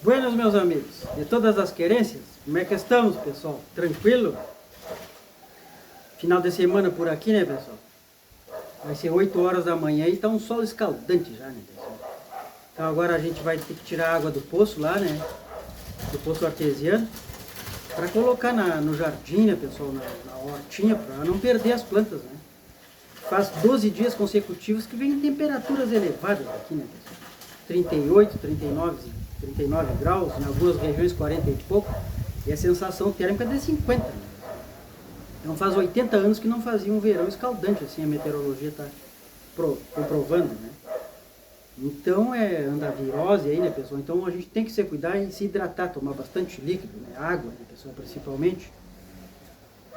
Buenos, meus amigos, de todas as querências, como é que estamos, pessoal? Tranquilo? Final de semana por aqui, né, pessoal? Vai ser 8 horas da manhã e tá um sol escaldante já, né, pessoal? Então agora a gente vai ter que tirar a água do poço lá, né? Do poço artesiano, para colocar no jardim, né, pessoal? Na hortinha, para não perder as plantas, né? Faz 12 dias consecutivos que vem temperaturas elevadas aqui, né, pessoal? 38, 39 graus, em algumas regiões 40 e pouco, e a sensação térmica é de 50. Né? Então faz 80 anos que não fazia um verão escaldante, assim a meteorologia está comprovando, né? Então anda a virose aí, né, pessoal? Então a gente tem que se cuidar e se hidratar, tomar bastante líquido, né? Água, né, pessoal, principalmente.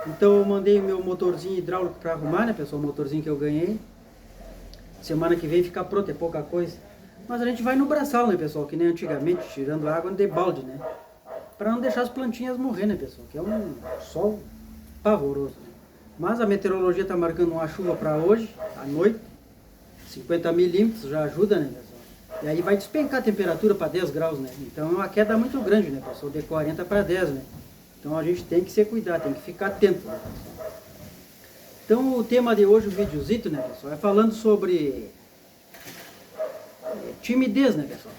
Então eu mandei o meu motorzinho hidráulico para arrumar, né, pessoal? O motorzinho que eu ganhei. Semana que vem fica pronto, é pouca coisa. Mas a gente vai no braçal, né, pessoal? Que nem antigamente, tirando água de balde, né? Para não deixar as plantinhas morrer, né, pessoal? Que é um sol pavoroso, né? Mas a meteorologia está marcando uma chuva para hoje, à noite. 50 milímetros já ajuda, né, pessoal? E aí vai despencar a temperatura para 10 graus, né? Então é uma queda muito grande, né, pessoal? De 40 para 10, né? Então a gente tem que se cuidar, tem que ficar atento, né, pessoal? Então o tema de hoje, o videozito, né, pessoal? É falando sobre timidez, né, pessoal?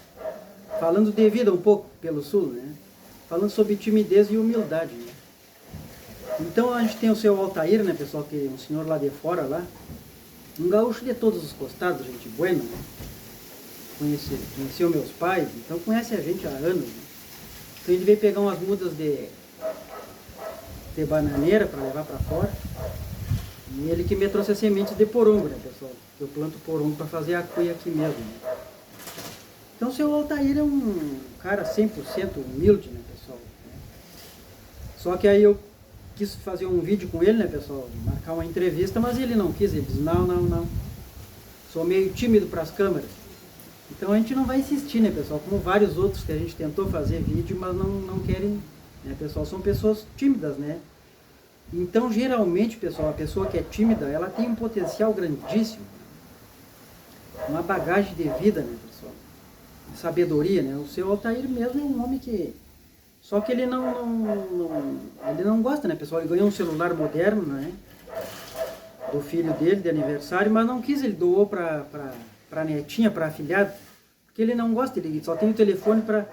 Falando de vida um pouco pelo sul, né? Falando sobre timidez e humildade, né? Então a gente tem o seu Altair, né, pessoal, que é um senhor lá de fora, lá, um gaúcho de todos os costados, gente buena, né? Conheceu meus pais, então conhece a gente há anos, né? Então ele veio pegar umas mudas de bananeira para levar para fora. E ele que me trouxe as sementes de porongo, né, pessoal? Eu planto porongo para fazer a cuia aqui mesmo, né? Então o seu Altair é um cara 100% humilde, né, pessoal? Só que aí eu quis fazer um vídeo com ele, né, pessoal? Marcar uma entrevista, mas ele não quis. Ele disse, não. Sou meio tímido para as câmeras. Então a gente não vai insistir, né, pessoal? Como vários outros que a gente tentou fazer vídeo, mas não querem, né, pessoal? São pessoas tímidas, né? Então, geralmente, pessoal, a pessoa que é tímida, ela tem um potencial grandíssimo. Uma bagagem de vida, né, pessoal? Sabedoria, né? O seu Altair mesmo é um homem que... Só que ele não gosta, né, pessoal? Ele ganhou um celular moderno, né? Do filho dele, de aniversário, mas não quis, ele doou para netinha, para afilhado, porque ele não gosta, ele só tem o telefone para...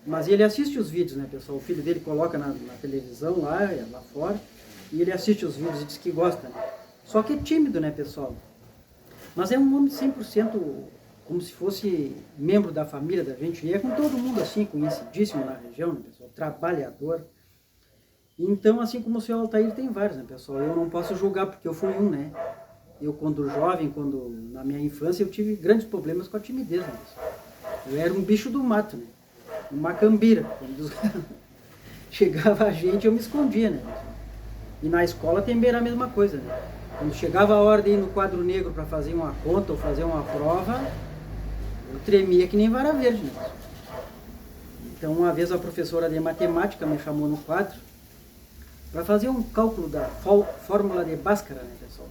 Mas ele assiste os vídeos, né, pessoal? O filho dele coloca na televisão lá fora, e ele assiste os vídeos e diz que gosta, né? Só que é tímido, né, pessoal? Mas é um homem 100% como se fosse membro da família da gente, e é com todo mundo assim, conhecidíssimo na região, né, pessoal? Trabalhador. Então, assim como o senhor Altair, tem vários, né, pessoal? Eu não posso julgar, porque eu fui um, né? Eu, quando jovem, na minha infância, eu tive grandes problemas com a timidez, né, pessoal? Eu era um bicho do mato, né? Um macambira. Quando chegava a gente, eu me escondia, né, pessoal? E na escola também era a mesma coisa, né? Quando chegava a hora de ir no quadro negro para fazer uma conta ou fazer uma prova, eu tremia que nem vara verde, né? Então, uma vez a professora de matemática me chamou no quadro para fazer um cálculo da fórmula de Bhaskara, né, pessoal?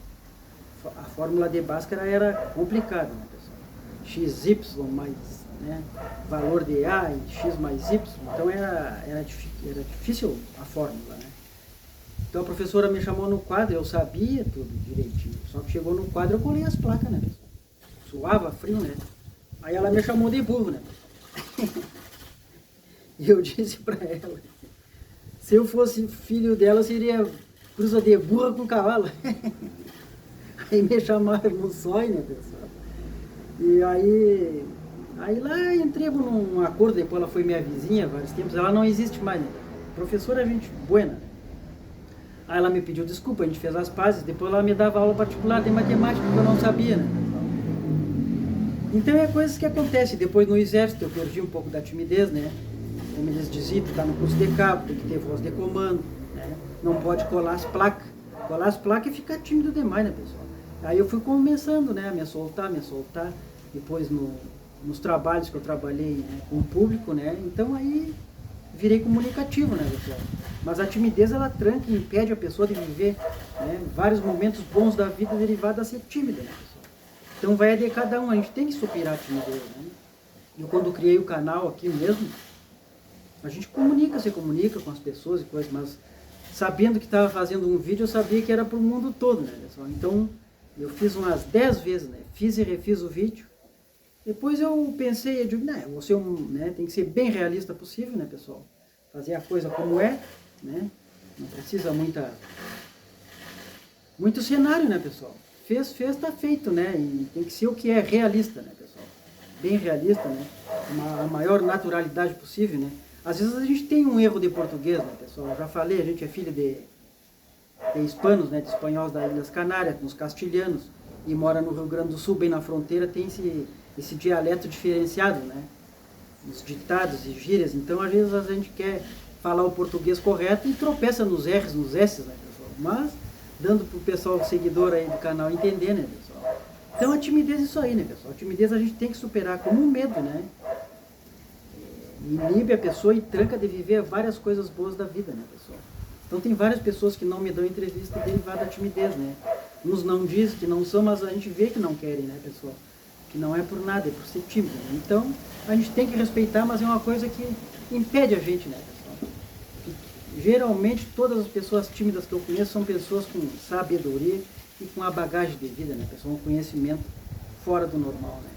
A fórmula de Bhaskara era complicada, né, pessoal? XY mais, né, valor de A e X mais Y, então era difícil a fórmula, né? Então a professora me chamou no quadro, eu sabia tudo direitinho, só que chegou no quadro eu colei as placas, né, pessoal? Suava, frio, né? Aí ela me chamou de burro, né? E eu disse pra ela, se eu fosse filho dela, seria cruza de burra com cavalo. Aí me chamaram no sonho, né, pessoal? E aí lá entremos num acordo, depois ela foi minha vizinha há vários tempos, ela não existe mais, né? Professora é gente buena. Aí ela me pediu desculpa, a gente fez as pazes, depois ela me dava aula particular de matemática, porque eu não sabia, né? Então é coisas que acontecem. Depois no exército eu perdi um pouco da timidez, né? Como eles diziam, tu tá no curso de cabo, tem que ter voz de comando, né? Não pode colar as placas. Colar as placas e ficar tímido demais, né, pessoal? Aí eu fui começando, né, a me soltar. Depois nos trabalhos que eu trabalhei, né, com o público, né? Então aí virei comunicativo, né, pessoal? Mas a timidez, ela tranca e impede a pessoa de viver, né, vários momentos bons da vida derivados a ser tímida, né, pessoal? Então vai de cada um, a gente tem que superar a timidez, né? Eu quando criei o canal aqui mesmo, A gente se comunica com as pessoas e coisas, mas sabendo que estava fazendo um vídeo, eu sabia que era para o mundo todo, né, pessoal? Então, eu fiz umas 10 vezes, né? Fiz e refiz o vídeo. Depois eu pensei, eu digo, né, você né, tem que ser bem realista possível, né, pessoal? Fazer a coisa como é, né? Não precisa muito cenário, né, pessoal? Fez, tá feito, né? E tem que ser o que é realista, né, pessoal? Bem realista, né? A maior naturalidade possível, né? Às vezes a gente tem um erro de português, né, pessoal? Eu já falei, a gente é filho de hispanos, né, de espanhóis das Ilhas Canárias, com os castilhanos, e mora no Rio Grande do Sul, bem na fronteira, tem esse dialeto diferenciado, né? Os ditados e gírias. Então, às vezes, a gente quer falar o português correto e tropeça nos R's, nos S's, né, pessoal? Mas, dando pro pessoal seguidor aí do canal entender, né, pessoal? Então, a timidez é isso aí, né, pessoal? A timidez a gente tem que superar como um medo, né? Inibe a pessoa e tranca de viver várias coisas boas da vida, né, pessoal? Então tem várias pessoas que não me dão entrevista derivada da timidez, né? Uns não dizem que não são, mas a gente vê que não querem, né, pessoal? Que não é por nada, é por ser tímido, né? Então a gente tem que respeitar, mas é uma coisa que impede a gente, né, pessoal? E, geralmente todas as pessoas tímidas que eu conheço são pessoas com sabedoria e com a bagagem de vida, né, pessoal? Um conhecimento fora do normal, né?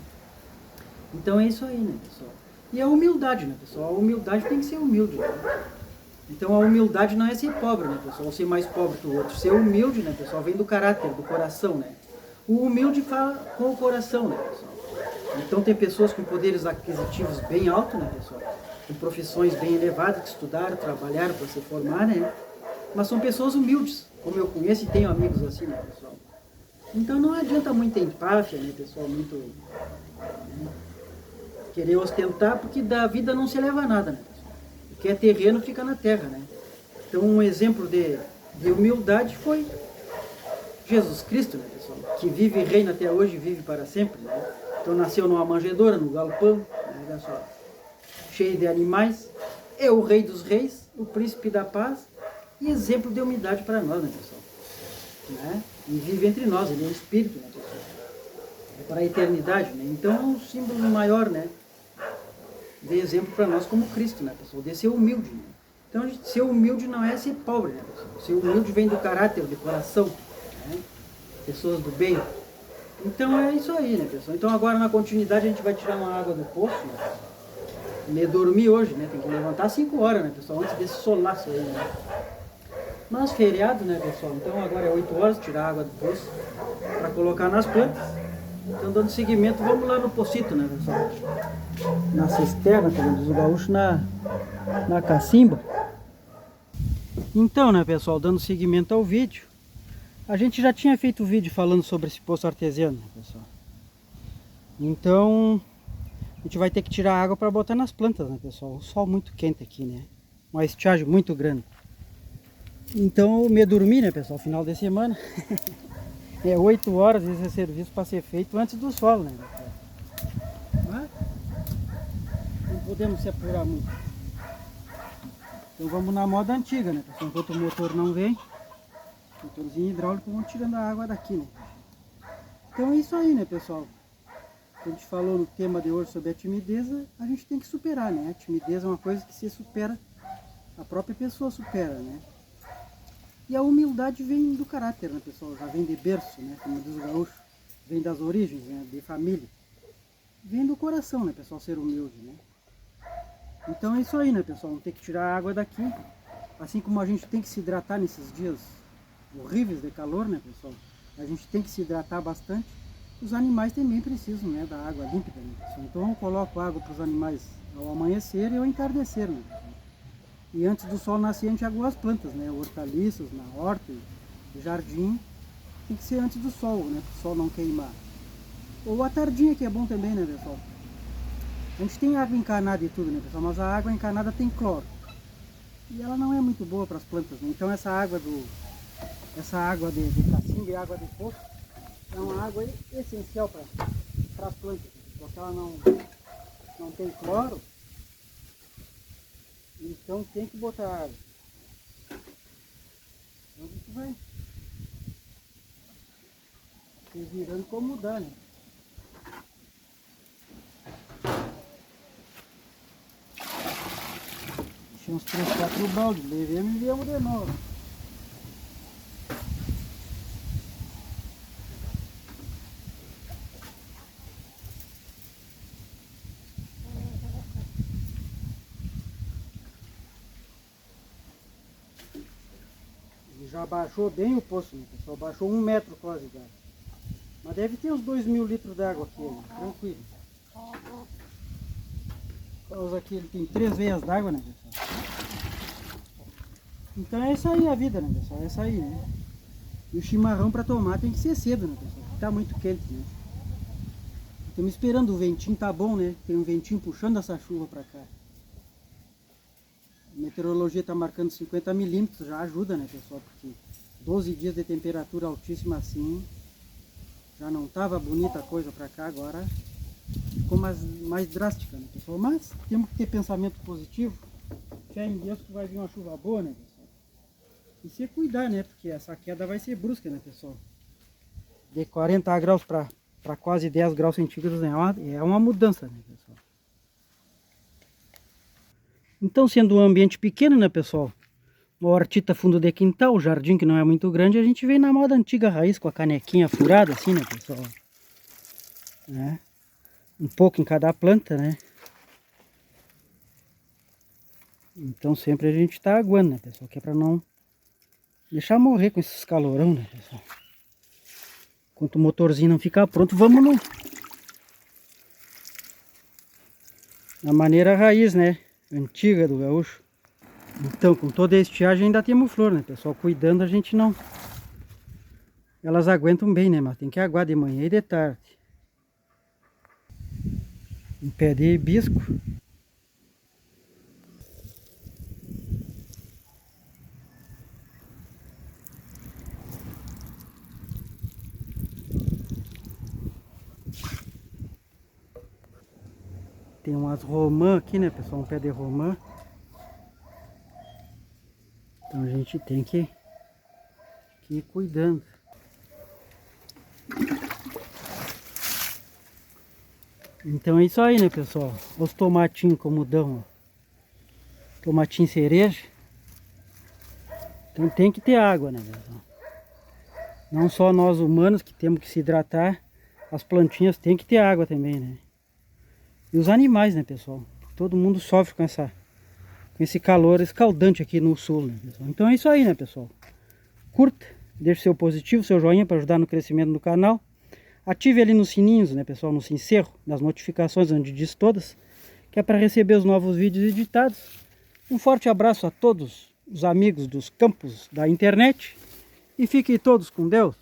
Então é isso aí, né, pessoal? E a humildade, né, pessoal? A humildade tem que ser humilde, né? Então a humildade não é ser pobre, né, pessoal? Ou ser mais pobre que o outro. Ser humilde, né, pessoal? Vem do caráter, do coração, né? O humilde fala com o coração, né, pessoal? Então tem pessoas com poderes aquisitivos bem altos, né, pessoal? Com profissões bem elevadas, que estudaram, trabalharam para se formar, né? Mas são pessoas humildes, como eu conheço e tenho amigos assim, né, pessoal? Então não adianta muita empáfia, né, pessoal? Muito... né, querer ostentar, porque da vida não se leva a nada, né, pessoal? O que é terreno fica na terra, né? Então um exemplo de humildade foi Jesus Cristo, né, pessoal? Que vive e reina até hoje, vive para sempre, né? Então nasceu numa manjedoura, no galpão, né, olha só, cheio de animais, é o rei dos reis, o príncipe da paz e exemplo de humildade para nós, né, pessoal? Né? E vive entre nós, ele é um espírito, né, pessoal? É para a eternidade, né? Então é um símbolo maior, né? De exemplo para nós como Cristo, né, pessoal? De ser humilde, né? Então, ser humilde não é ser pobre, né, pessoal? Ser humilde vem do caráter, do coração, né? Pessoas do bem. Então, é isso aí, né, pessoal? Então, agora, na continuidade, a gente vai tirar uma água do poço, né? Me dormir hoje, né? Tem que levantar às 5 horas, né, pessoal? Antes desse solaço aí, né? Mas, feriado, né, pessoal? Então, agora é 8 horas, tirar a água do poço para colocar nas plantas. Então, dando seguimento, vamos lá no pocito, né, pessoal? Na cisterna, como diz o gaúcho, na cacimba. Então, né, pessoal, dando seguimento ao vídeo, a gente já tinha feito vídeo falando sobre esse poço artesiano, né, pessoal? Então, a gente vai ter que tirar a água para botar nas plantas, né, pessoal? O sol muito quente aqui, né? Uma estiagem muito grande. Então, eu me dormi, né, pessoal, final de semana. É 8 horas esse serviço para ser feito antes do sol, né, pessoal? Mas não podemos se apurar muito. Então vamos na moda antiga, né, pessoal? Enquanto o motor não vem, motorzinho hidráulico, vamos tirando a água daqui, né? Então é isso aí, né, pessoal? A gente falou no tema de hoje sobre a timidez, a gente tem que superar, né? A timidez é uma coisa que se supera, a própria pessoa supera, né? E a humildade vem do caráter, né, pessoal? Já vem de berço, né, como diz o gaúcho. Vem das origens, né, de família. Vem do coração, né, pessoal, ser humilde, né? Então é isso aí, né, pessoal? Vamos ter que tirar a água daqui. Assim como a gente tem que se hidratar nesses dias horríveis de calor, né, pessoal? A gente tem que se hidratar bastante. Os animais também precisam, né, da água límpida, né, pessoal? Então eu coloco água para os animais ao amanhecer e ao entardecer, né, pessoal? E antes do sol nascer a gente agua as plantas, né? Hortaliças na horta, jardim. Tem que ser antes do sol, né? Para o sol não queimar. Ou à tardinha, que é bom também, né, pessoal? A gente tem água encanada e tudo, né, pessoal? Mas a água encanada tem cloro. E ela não é muito boa para as plantas, né? Então essa água de cacimba e água de poço é uma água essencial para as plantas. Porque ela não tem cloro. Então tem que botar água. Então a gente vai se virando como dá, né? Enchi uns 3, 4 baldes, levemos e viemos de novo. E já baixou bem o poço, né, pessoal? Baixou 1 metro quase já. Mas deve ter uns 2.000 litros d'água aqui, né? Tranquilo. Por causa que ele tem 3 veias d'água, né, pessoal? Então é isso aí a vida, né, pessoal? É isso aí, né? E o chimarrão para tomar tem que ser cedo, né, pessoal? Porque tá muito quente, né? Estamos esperando, o ventinho tá bom, né? Tem um ventinho puxando essa chuva para cá. A meteorologia tá marcando 50 milímetros, já ajuda, né, pessoal? Porque 12 dias de temperatura altíssima assim, já não tava bonita a coisa para cá, agora ficou mais drástica, né, pessoal? Mas temos que ter pensamento positivo. Fé em Deus que vai vir uma chuva boa, né, pessoal? E se cuidar, né? Porque essa queda vai ser brusca, né, pessoal? De 40 graus para quase 10 graus centígrados, né? É uma mudança, né, pessoal? Então, sendo um ambiente pequeno, né, pessoal? Uma hortita fundo de quintal, o jardim que não é muito grande, a gente vem na moda antiga raiz com a canequinha furada, assim, né, pessoal? Né? Um pouco em cada planta, né? Então sempre a gente tá aguando, né, pessoal? Que é pra não deixar morrer com esses calorão, né, pessoal? Enquanto o motorzinho não ficar pronto, vamos na maneira raiz, né? Antiga do gaúcho. Então, com toda a estiagem ainda temos flor, né, pessoal? Cuidando a gente não... Elas aguentam bem, né? Mas tem que aguar de manhã e de tarde. Um pé de hibisco. Tem umas romã aqui, né, pessoal? Um pé de romã. Então a gente tem que ir cuidando. Então é isso aí, né, pessoal? Os tomatinhos como dão, ó. Tomatinho cereja. Então tem que ter água, né, pessoal? Não só nós humanos que temos que se hidratar, as plantinhas têm que ter água também, né? E os animais, né, pessoal? Todo mundo sofre com esse calor escaldante aqui no sul, né, pessoal? Então é isso aí, né, pessoal? Curta, deixe seu positivo, seu joinha para ajudar no crescimento do canal. Ative ali nos sininhos, né, pessoal, no encerro das notificações, onde diz todas, que é para receber os novos vídeos editados. Um forte abraço a todos os amigos dos campos da internet e fiquem todos com Deus.